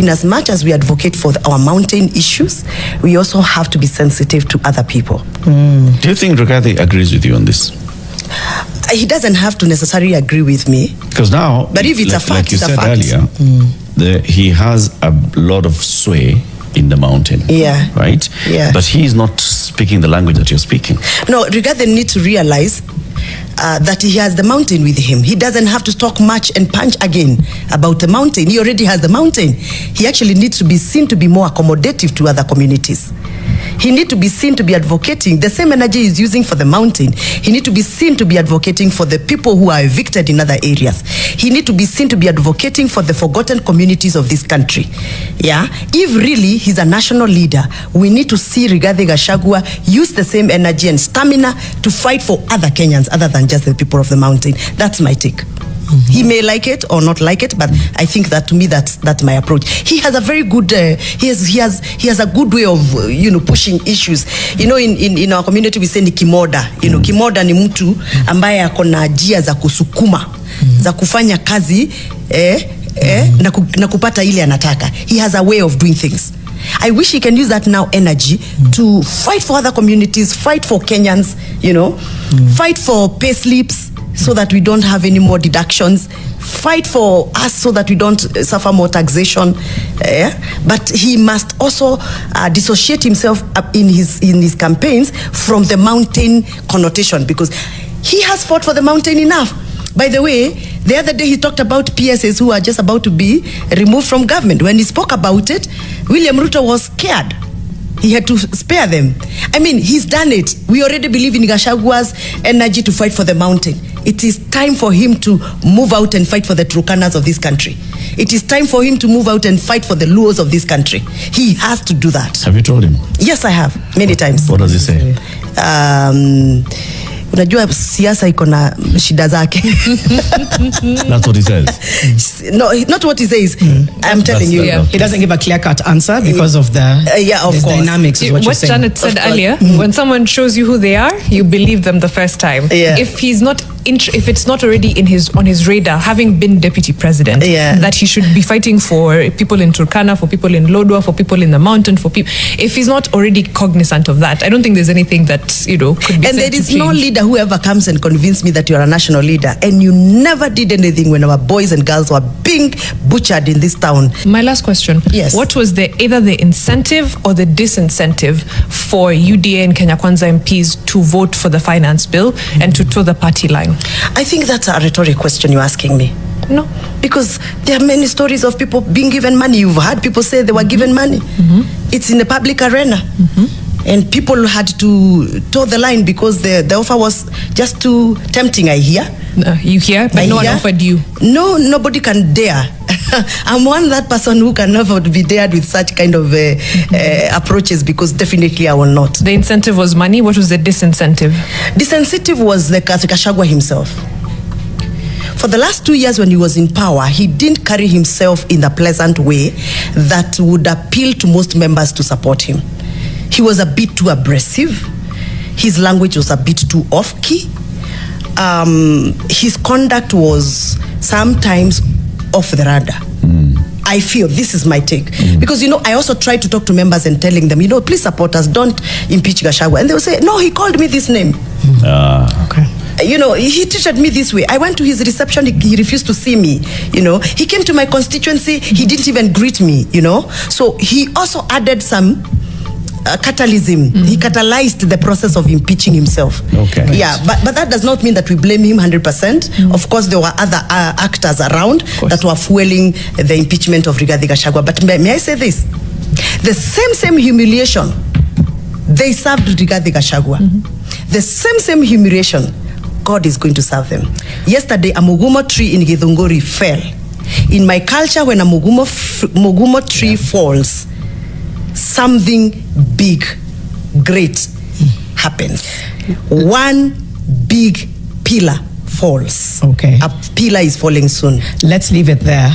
In as much as we advocate for our mountain issues, we also have to be sensitive to other people. Do you think Rigathi agrees with you on this? He doesn't have to necessarily agree with me. Because now, but if it's a fact, like you it's said a fact. Earlier, he has a lot of sway in the mountain. Yeah. Right? Yeah. But he is not speaking the language that you're speaking. No, Rigathi needs to realize that he has the mountain with him. He doesn't have to talk much and punch again about the mountain. He already has the mountain. He actually needs to be seen to be more accommodative to other communities. He needs to be seen to be advocating the same energy he's using for the mountain. He needs to be seen to be advocating for the people who are evicted in other areas. He needs to be seen to be advocating for the forgotten communities of this country. Yeah, if really he's a national leader, we need to see Rigathi Gachagua use the same energy and stamina to fight for other Kenyans other than just the people of the mountain. That's my take. He may like it or not like it, but I think that to me that's my approach. He has a very good he has a good way of pushing issues. In our community we say ni kimoda. Kimoda ni mtu ambaye akona njia za kusukuma za kufanya kazi na kupata ile anataka. He has a way of doing things. I wish he can use that now energy to fight for other communities, fight for Kenyans, fight for pay slips, so that we don't have any more deductions, fight for us so that we don't suffer more taxation. But he must also dissociate himself in his campaigns from the mountain connotation, because he has fought for the mountain enough. By the way, the other day he talked about PSAs who are just about to be removed from government. When he spoke about it, William Ruto was scared. He had to spare them. I mean, he's done it. We already believe in Gachagua's energy to fight for the mountain. It is time for him to move out and fight for the Turkanas of this country. It is time for him to move out and fight for the Luos of this country. He has to do that. Have you told him? Yes, I have, many times. What does he say? Unajua siasa iko na shida zake. That's what he says. No, not what he says. I'm telling you. He doesn't give a clear-cut answer because of the of course. dynamics. Is what what Janet said earlier, when someone shows you who they are, you believe them the first time. Yeah. If it's not already on his radar, having been deputy president, that he should be fighting for people in Turkana, for people in Lodwar, for people in the mountain, for people. If he's not already cognizant of that, I don't think there's anything that could be. And there is no leader who ever comes and convince me that you're a national leader, and you never did anything when our boys and girls were being butchered in this town. My last question. Yes. What was either the incentive or the disincentive for UDA and Kenya Kwanza MPs to vote for the finance bill and to toe the party line? I think that's a rhetoric question you're asking me. No. Because there are many stories of people being given money. You've heard people say they were given money. It's in the public arena. And people had to toe the line because the offer was just too tempting, I hear. You hear? But no one offered you. No, nobody can dare. I'm that person who can never be dared with such kind of approaches, because definitely I will not. The incentive was money. What was the disincentive? Disincentive was the Gachagua himself. For the last 2 years when he was in power, he didn't carry himself in a pleasant way that would appeal to most members to support him. He was a bit too abrasive. His language was a bit too off-key. His conduct was sometimes off the radar. I feel, this is my take. Because, I also try to talk to members and telling them, please support us, don't impeach Gachagua. And they will say, no, he called me this name. Okay. He treated me this way. I went to his reception, he refused to see me. He came to my constituency, he didn't even greet me, So he also added some catalysm. He catalyzed the process of impeaching himself. Okay. Yeah, but that does not mean that we blame him 100%. Of course, there were other actors around that were fueling the impeachment of Rigathi Gachagua. But may I say this? The same humiliation they served Rigathi Gachagua. The same humiliation God is going to serve them. Yesterday, a mugumo tree in Githunguri fell. In my culture, when a mugumo tree falls, something big, great happens. One big pillar falls. Okay. A pillar is falling soon. Let's leave it there.